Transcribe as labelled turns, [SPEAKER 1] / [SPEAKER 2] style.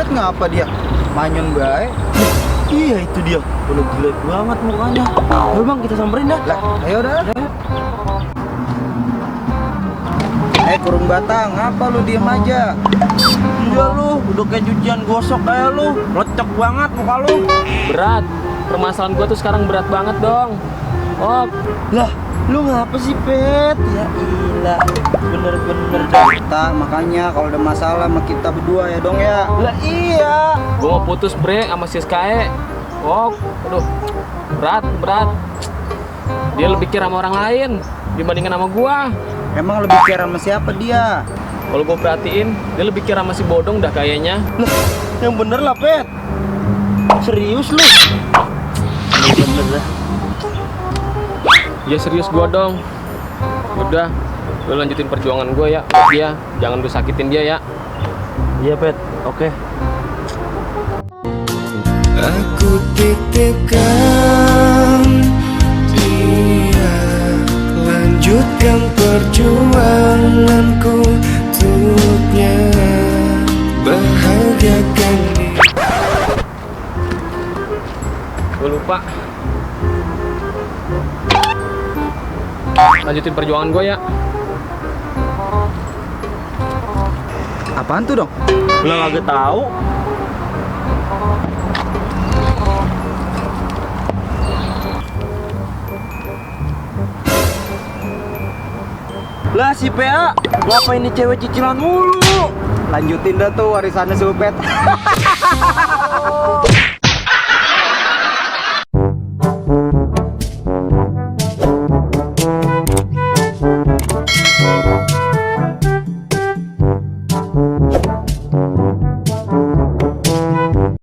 [SPEAKER 1] Pet ngapa dia? Manyun baik.
[SPEAKER 2] Iya itu dia. Udah jelek banget mukanya. Ayo bang kita samperin dah.
[SPEAKER 1] Lah, ayo dah. Kurung batang, ngapa lu diem aja?
[SPEAKER 2] Iya lu, udah kayak cucian gosok kayak lu. Lecek banget muka lu.
[SPEAKER 3] Berat. Permasalahan gua tuh sekarang berat banget dong. Oh,
[SPEAKER 2] Lah, lu ngapa sih Pet? Ya ilah, bener-bener
[SPEAKER 1] Kita makanya kalau ada masalah sama kita berdua ya dong ya.
[SPEAKER 2] Lah iya.
[SPEAKER 3] gua mau putus bre sama si Skae. Oh, aduh. Berat. Dia lebih care sama orang lain dibandingkan sama gua.
[SPEAKER 1] Emang lebih care sama siapa dia?
[SPEAKER 3] Kalau gua perhatiin, dia lebih care sama si Bodong dah kayaknya.
[SPEAKER 2] Lah, yang bener lah Pet. Serius lu? Bener dah.
[SPEAKER 3] Ya serius gua dong. Udah, lu lanjutin perjuangan gua ya buat dia. Jangan lu sakitin dia ya.
[SPEAKER 2] Iya Pet, oke.
[SPEAKER 4] Aku titipkan dia, lanjutkan perjuanganku untuknya, bahagiakan dia.
[SPEAKER 3] Gua lupa. Lanjutin perjuangan gua ya.
[SPEAKER 1] Apaan tuh dong?
[SPEAKER 2] Lah kagak tahu. Lah si PA, ngapa ini cewek cicilan mulu?
[SPEAKER 1] Lanjutin dah tuh warisannya Supet.